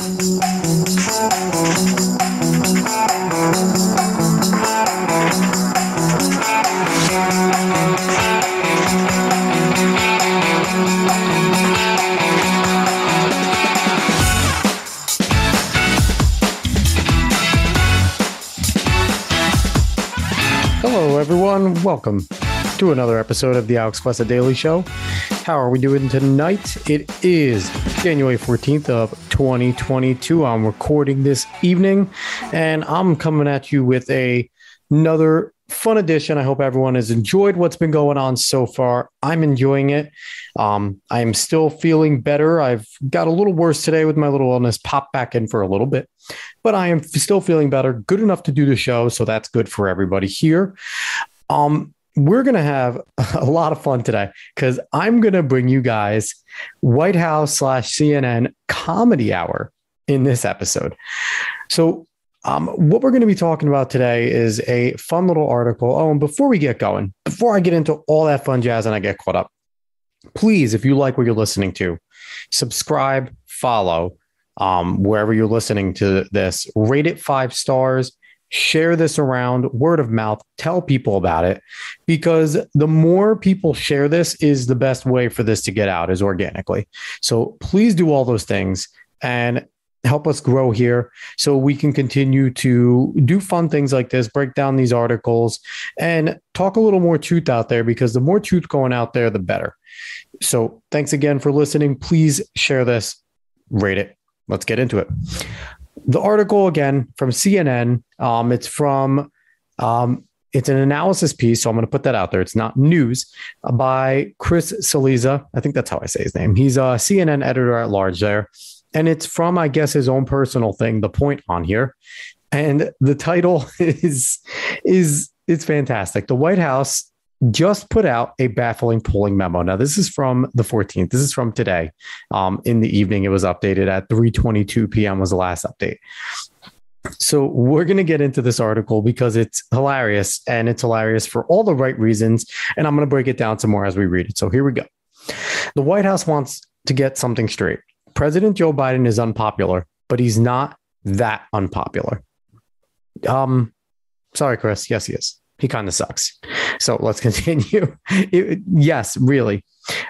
Hello, everyone. Welcome to another episode of the Alex Questa Daily Show. How are we doing tonight? It is January 14th of 2022. I'm recording this evening, and I'm coming at you with another fun edition. I hope everyone has enjoyed what's been going on so far. I'm enjoying it. I'm still feeling better. I've got a little worse today with my little illness, popped back in for a little bit, but I am still feeling better, good enough to do the show. So that's good for everybody here. We're going to have a lot of fun today because I'm going to bring you guys White House / CNN comedy hour in this episode. So what we're going to be talking about today is a fun little article. Oh, and before we get going, before I get into all that fun jazz and I get caught up, please, if you like what you're listening to, subscribe, follow wherever you're listening to this, rate it 5 stars, share this around, word of mouth, tell people about it, because the more people share this is the best way for this to get out is organically. So please do all those things and help us grow here so we can continue to do fun things like this, break down these articles and talk a little more truth out there, because the more truth going out there, the better. So thanks again for listening. Please share this, rate it. Let's get into it. The article, again, from CNN, it's an analysis piece, so I'm going to put that out there. It's not news, by Cillizza. I think that's how I say his name. He's a CNN editor at large there. And it's from, I guess, his own personal thing, The Point on here. And the title is it's fantastic. The White House just put out a baffling polling memo. Now, this is from the 14th. This is from today. In the evening, it was updated at 3:22 p.m. was the last update. So we're going to get into this article because it's hilarious, and it's hilarious for all the right reasons. And I'm going to break it down some more as we read it. So here we go. The White House wants to get something straight. President Joe Biden is unpopular, but he's not that unpopular. Sorry, Chris. Yes, he is. He kind of sucks. So let's continue. Yes, really.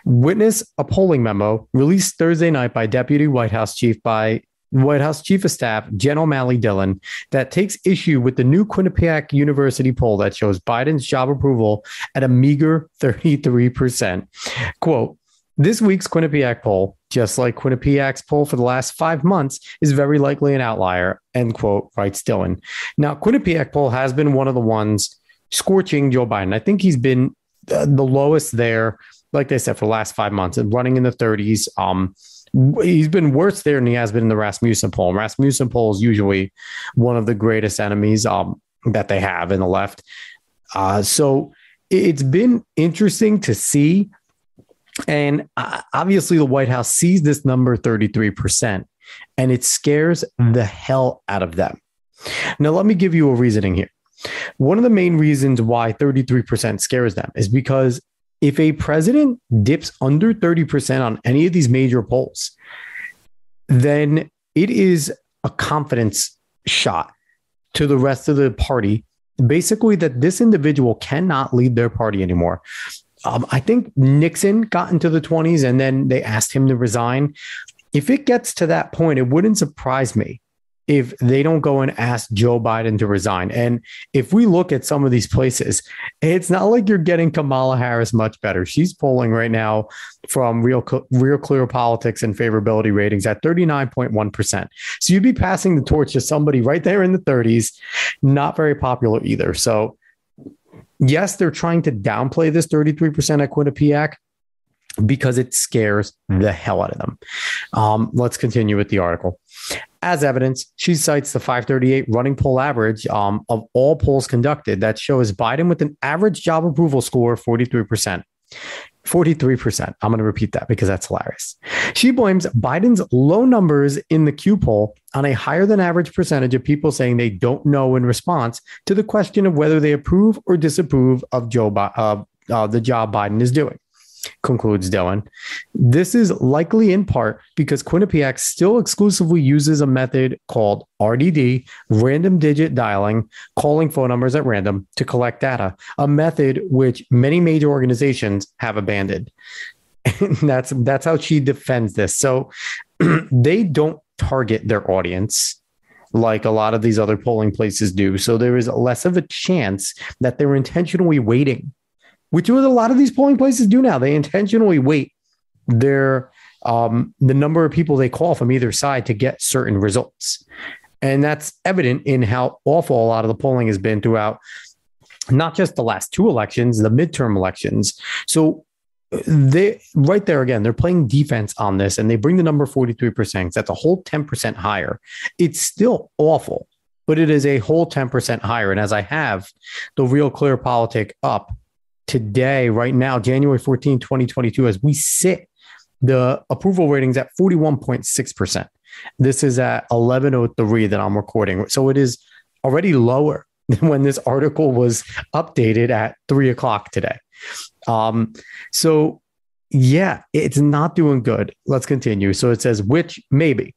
Witness a polling memo released Thursday night by Deputy White House Chief of Staff Jen O'Malley Dillon that takes issue with the new Quinnipiac University poll that shows Biden's job approval at a meager 33%. Quote, this week's Quinnipiac poll, just like Quinnipiac's poll for the last 5 months, is very likely an outlier, end quote, writes Dillon. Now, Quinnipiac poll has been one of the ones scorching Joe Biden. I think he's been the lowest there, like they said, for the last 5 months and running in the 30s. He's been worse there than he has been in the Rasmussen poll. And Rasmussen poll is usually one of the greatest enemies that they have in the left. So it's been interesting to see. And obviously, the White House sees this number 33%, and it scares the hell out of them. Now, let me give you a reasoning here. One of the main reasons why 33% scares them is because if a president dips under 30% on any of these major polls, then it is a confidence shot to the rest of the party, basically that this individual cannot lead their party anymore. I think Nixon got into the 20s and then they asked him to resign. If it gets to that point, it wouldn't surprise me if they don't go and ask Joe Biden to resign. And if we look at some of these places, it's not like you're getting Kamala Harris much better. She's polling right now from Real Clear Politics and favorability ratings at 39.1%. So you'd be passing the torch to somebody right there in the 30s, not very popular either. So yes, they're trying to downplay this 33% at Quinnipiac because it scares the hell out of them. Let's continue with the article. As evidence, she cites the 538 running poll average of all polls conducted that shows Biden with an average job approval score of 43%. 43%. I'm going to repeat that because that's hilarious. She blames Biden's low numbers in the Q poll on a higher than average percentage of people saying they don't know in response to the question of whether they approve or disapprove of the job Biden is doing. concludes Dillon. This is likely in part because Quinnipiac still exclusively uses a method called RDD, random digit dialing, calling phone numbers at random to collect data, a method which many major organizations have abandoned. And that's how she defends this. So they don't target their audience like a lot of these other polling places do. So there is less of a chance that they're intentionally waiting, which is what a lot of these polling places do now. They intentionally wait the number of people they call from either side to get certain results. And that's evident in how awful a lot of the polling has been throughout not just the last two elections, the midterm elections. So they right there again, they're playing defense on this and they bring the number 43%. That's a whole 10% higher. It's still awful, but it is a whole 10% higher. And as I have the Real Clear Politic up today, right now, January 14, 2022, as we sit, the approval rating's at 41.6%. This is at 11:03 that I'm recording. So it is already lower than when this article was updated at 3:00 today. So yeah, it's not doing good. Let's continue. So it says, which maybe,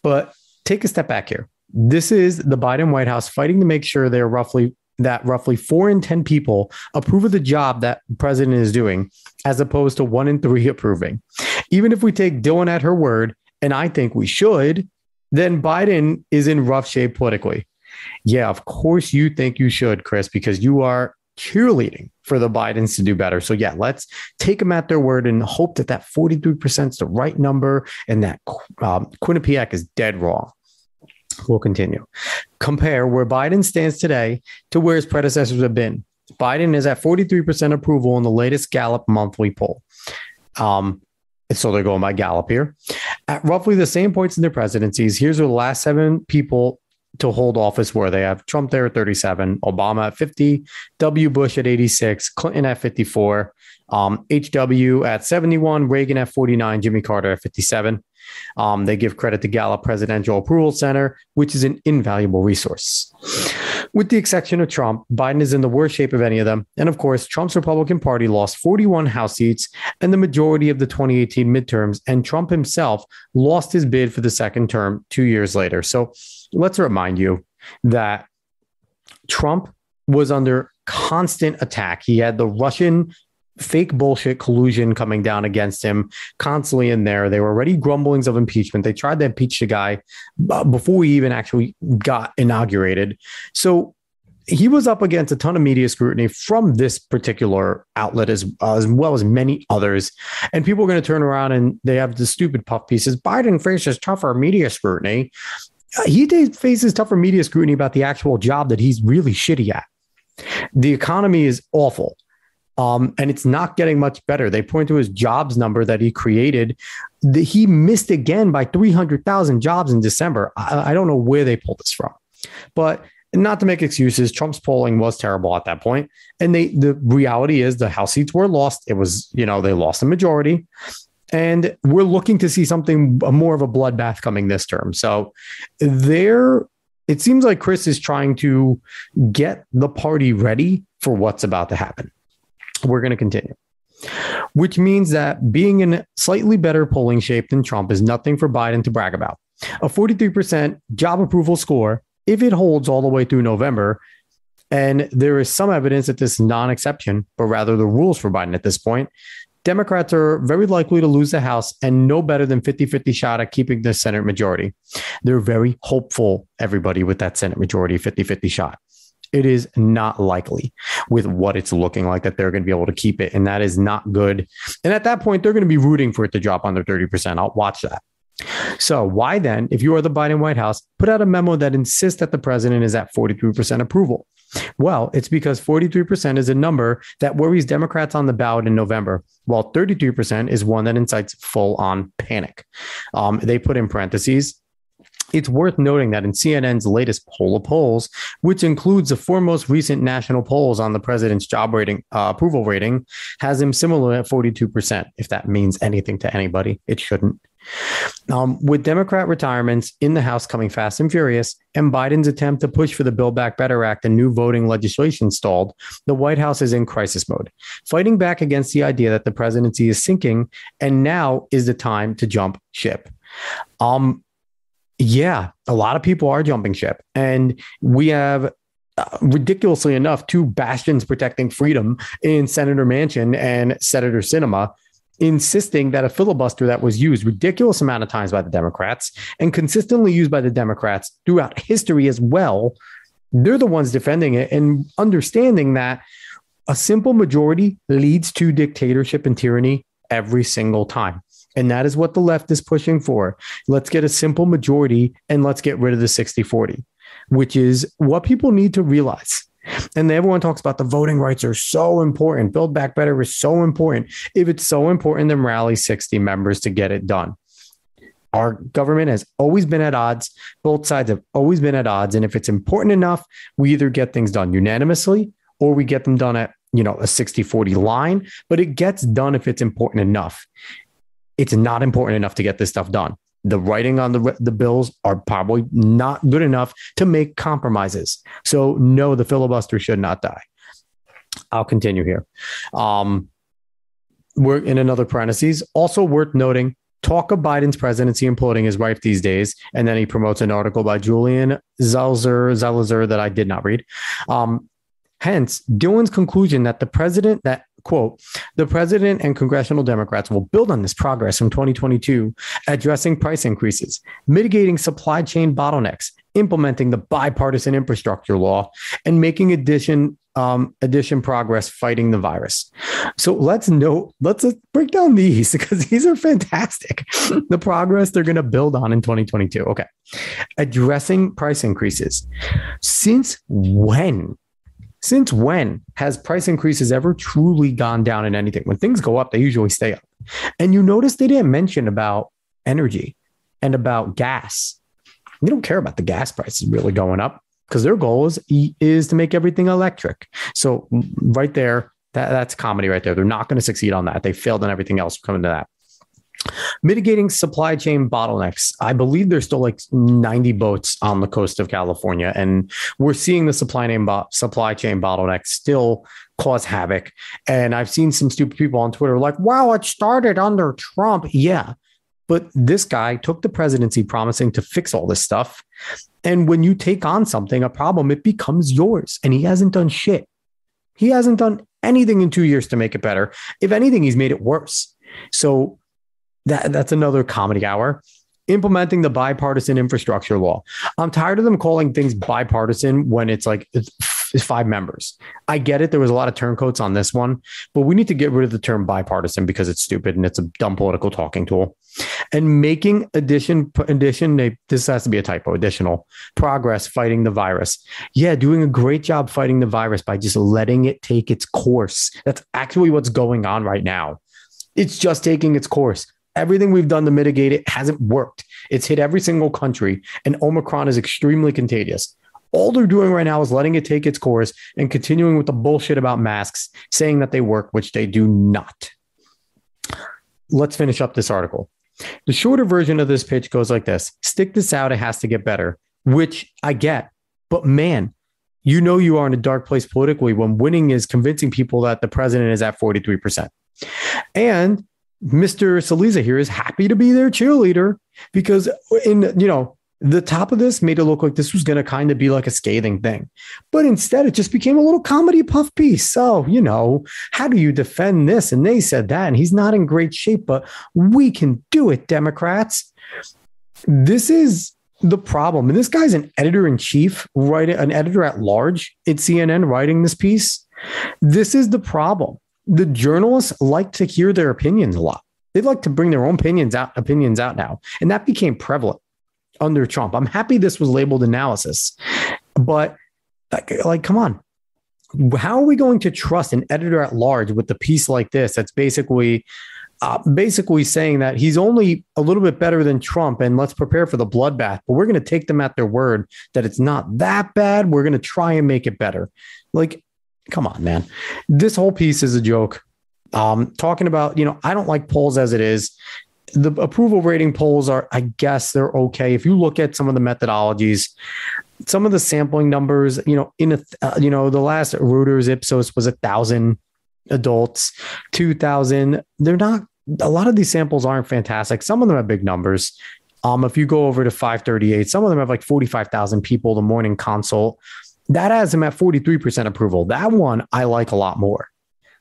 but take a step back here. This is the Biden White House fighting to make sure roughly 4 in 10 people approve of the job that the president is doing, as opposed to 1 in 3 approving. Even if we take Dillon at her word, and I think we should, then Biden is in rough shape politically. Yeah, of course you think you should, Chris, because you are cheerleading for the Bidens to do better. So yeah, let's take them at their word and hope that 43% is the right number and that Quinnipiac is dead wrong. We'll continue. Compare where Biden stands today to where his predecessors have been. Biden is at 43% approval in the latest Gallup monthly poll. So they're going by Gallup here. At roughly the same points in their presidencies, here's where the last 7 people to hold office were. They have Trump there at 37, Obama at 50, W. Bush at 86, Clinton at 54, HW at 71, Reagan at 49, Jimmy Carter at 57. They give credit to Gallup Presidential Approval Center, which is an invaluable resource. With the exception of Trump, Biden is in the worst shape of any of them. And of course, Trump's Republican Party lost 41 House seats and the majority of the 2018 midterms, and Trump himself lost his bid for the second term 2 years later. So let's remind you that Trump was under constant attack. He had the Russian fake bullshit collusion coming down against him constantly in there. There were already grumblings of impeachment. They tried to impeach the guy before he even actually got inaugurated. So he was up against a ton of media scrutiny from this particular outlet as well as many others. And people are going to turn around and they have the stupid puff pieces. Biden faces tougher media scrutiny. He faces tougher media scrutiny about the actual job that he's really shitty at. The economy is awful. And it's not getting much better. They point to his jobs number that he created. He missed again by 300,000 jobs in December. I don't know where they pulled this from, but not to make excuses. Trump's polling was terrible at that point. And the reality is the House seats were lost. It was, they lost the majority. And we're looking to see something more of a bloodbath coming this term. So it seems like Chris is trying to get the party ready for what's about to happen. We're going to continue, which means that being in slightly better polling shape than Trump is nothing for Biden to brag about. A 43% job approval score, if it holds all the way through November, and there is some evidence that this is not an exception, but rather the rules for Biden at this point, Democrats are very likely to lose the House and no better than 50-50 shot at keeping the Senate majority. They're very hopeful, everybody, with that Senate majority 50-50 shot. It is not likely with what it's looking like that they're going to be able to keep it. And that is not good. And at that point, they're going to be rooting for it to drop under 30%. I'll watch that. So why then, if you are the Biden White House, put out a memo that insists that the president is at 43% approval? Well, it's because 43% is a number that worries Democrats on the ballot in November, while 33% is one that incites full-on panic. They put in parentheses, it's worth noting that in CNN's latest poll of polls, which includes the 4 most recent national polls on the president's job rating, approval rating, has him similar at 42%. If that means anything to anybody, it shouldn't. With Democrat retirements in the House coming fast and furious, and Biden's attempt to push for the Build Back Better Act and new voting legislation stalled, the White House is in crisis mode, fighting back against the idea that the presidency is sinking, and now is the time to jump ship. Yeah, a lot of people are jumping ship, and we have ridiculously enough, two bastions protecting freedom in Senator Manchin and Senator Sinema, insisting that a filibuster that was used ridiculous amount of times by the Democrats and consistently used by the Democrats throughout history as well, they're the ones defending it and understanding that a simple majority leads to dictatorship and tyranny every single time. And that is what the left is pushing for. Let's get a simple majority and let's get rid of the 60-40. Which is what people need to realize. And everyone talks about the voting rights are so important. Build Back Better is so important. If it's so important, then rally 60 members to get it done. Our government has always been at odds. Both sides have always been at odds. And if it's important enough, we either get things done unanimously or we get them done at, a 60-40 line. But it gets done if it's important enough. It's not important enough to get this stuff done. The writing on the bills are probably not good enough to make compromises. So no, the filibuster should not die. I'll continue here. We're in another parentheses. Also worth noting, talk of Biden's presidency imploding is rife these days. And then he promotes an article by Julian Zelizer that I did not read. Hence, Dillon's conclusion that quote, the president and congressional Democrats will build on this progress from 2022, addressing price increases, mitigating supply chain bottlenecks, implementing the bipartisan infrastructure law, and making addition progress fighting the virus. So let's break down these because these are fantastic. The progress they're going to build on in 2022. Okay. Addressing price increases. Since when has price increases ever truly gone down in anything? When things go up, they usually stay up. And you notice they didn't mention about energy and about gas. They don't care about the gas prices really going up because their goal is to make everything electric. So right there, that's comedy right there. They're not going to succeed on that. They failed on everything else coming to that. Mitigating supply chain bottlenecks. I believe there's still like 90 boats on the coast of California, and we're seeing the supply chain bottlenecks still cause havoc. And I've seen some stupid people on Twitter like, wow, it started under Trump. Yeah, but this guy took the presidency promising to fix all this stuff. And when you take on a problem, it becomes yours. And he hasn't done shit. He hasn't done anything in 2 years to make it better. If anything, he's made it worse. So that's another comedy hour. Implementing the bipartisan infrastructure law. I'm tired of them calling things bipartisan when it's 5 members. I get it. There was a lot of turncoats on this one, but we need to get rid of the term bipartisan because it's stupid and it's a dumb political talking tool. And making addition, this has to be a typo, additional progress fighting the virus. Yeah, doing a great job fighting the virus by just letting it take its course. That's actually what's going on right now. It's just taking its course. Everything we've done to mitigate it hasn't worked. It's hit every single country, and Omicron is extremely contagious. All they're doing right now is letting it take its course and continuing with the bullshit about masks, saying that they work, which they do not. Let's finish up this article. The shorter version of this pitch goes like this. Stick this out. It has to get better, which I get. But man, you are in a dark place politically when winning is convincing people that the president is at 43%. And Mr. Cillizza here is happy to be their cheerleader because the top of this made it look like this was going to kind of be like a scathing thing. But instead, it just became a little comedy puff piece. So, how do you defend this? And they said that, and he's not in great shape, but we can do it, Democrats. This is the problem. And this guy's an editor-in-chief, an editor at large at CNN writing this piece. This is the problem. The journalists like to hear their opinions a lot. They'd like to bring their own opinions out now. And that became prevalent under Trump. I'm happy this was labeled analysis, but come on. How are we going to trust an editor at large with a piece like this? That's basically saying that he's only a little bit better than Trump and let's prepare for the bloodbath, but we're going to take them at their word that it's not that bad. We're going to try and make it better. Come on, man. This whole piece is a joke. Talking about, I don't like polls as it is. the approval rating polls are, I guess they're okay. If you look at some of the methodologies, some of the sampling numbers, the last Reuters Ipsos was 1,000 adults, 2,000. They're not, a lot of these samples aren't fantastic. Some of them have big numbers. If you go over to 538, some of them have like 45,000 people, the morning consult. That has them at 43% approval. That one I like a lot more.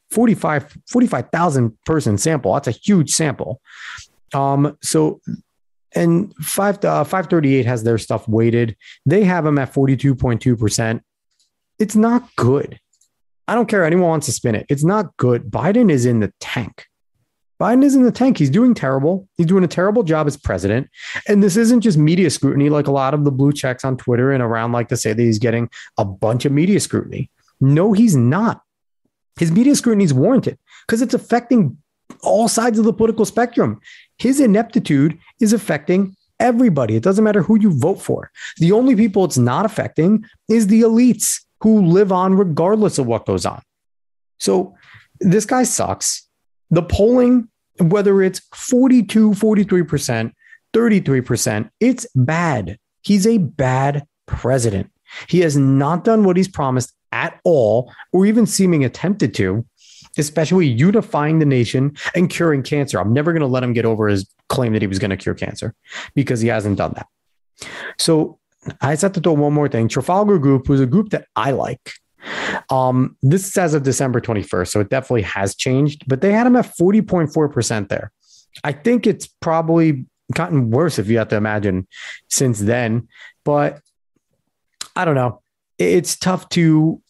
45,000 person sample. That's a huge sample. And 538 has their stuff weighted. They have them at 42.2%. It's not good. I don't care. Anyone wants to spin it. It's not good. Biden is in the tank. He's doing terrible. He's doing a terrible job as president. And this isn't just media scrutiny like a lot of the blue checks on Twitter and around like to say that he's getting a bunch of media scrutiny. No, he's not. His media scrutiny is warranted because it's affecting all sides of the political spectrum. His ineptitude is affecting everybody. It doesn't matter who you vote for. The only people it's not affecting is the elites who live on regardless of what goes on. So this guy sucks. The polling, whether it's 42, 43%, 33%, it's bad. He's a bad president. He has not done what he's promised at all, or even seeming attempted to, especially unifying the nation and curing cancer. I'm never going to let him get over his claim that he was going to cure cancer because he hasn't done that. So I just have to throw one more thing. Trafalgar Group was a group that I like. This is as of December 21st, so it definitely has changed, but they had him at 40.4% there. I think it's probably gotten worse if you have to imagine since then, but I don't know. It's tough to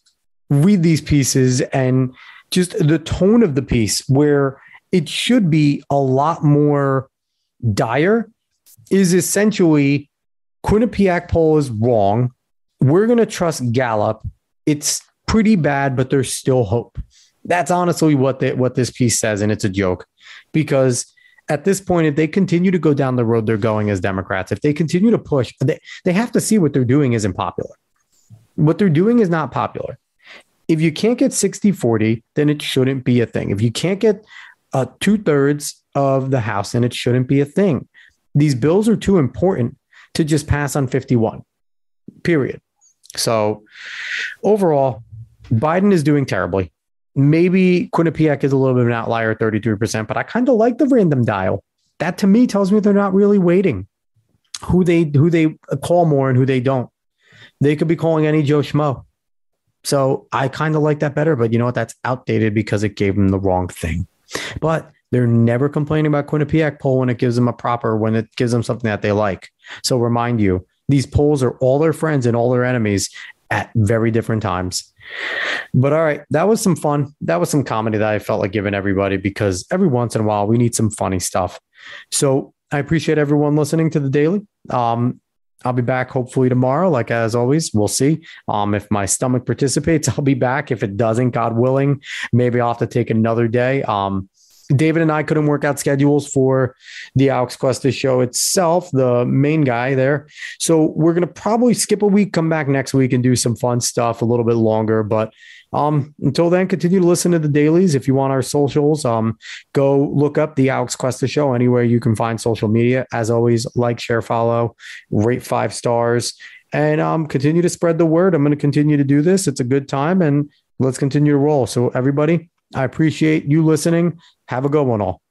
read these pieces and just the tone of the piece where it should be a lot more dire is essentially Quinnipiac poll is wrong. We're going to trust Gallup. It's pretty bad, but there's still hope. That's honestly what this piece says. And it's a joke because at this point, if they continue to go down the road they're going as Democrats, if they continue to push, they have to see what they're doing isn't popular. What they're doing is not popular. If you can't get 60-40, then it shouldn't be a thing. If you can't get 2/3 of the House, then it shouldn't be a thing. These bills are too important to just pass on 51, period. So overall, Biden is doing terribly. Maybe Quinnipiac is a little bit of an outlier, 33%, but I kind of like the random dial. That to me tells me they're not really waiting. Who they call more and who they don't. They could be calling any Joe Schmo. So I kind of like that better, but you know what? That's outdated because it gave them the wrong thing. But they're never complaining about Quinnipiac poll when it gives them when it gives them something that they like. So remind you, these polls are all their friends and all their enemies at very different times. But all right, that was some fun. That was some comedy that I felt like giving everybody because every once in a while we need some funny stuff. So I appreciate everyone listening to the Daily. I'll be back hopefully tomorrow. Like as always, we'll see. If my stomach participates, I'll be back. If it doesn't, God willing, maybe I'll have to take another day. David and I couldn't work out schedules for the Alex Cuesta show itself, the main guy there. So we're going to probably skip a week, come back next week and do some fun stuff a little bit longer. But until then, continue to listen to the dailies. If you want our socials, go look up the Alex Cuesta show anywhere you can find social media. As always, like, share, follow, rate 5 stars, and continue to spread the word. I'm going to continue to do this. It's a good time and let's continue to roll. So everybody, I appreciate you listening. Have a good one all.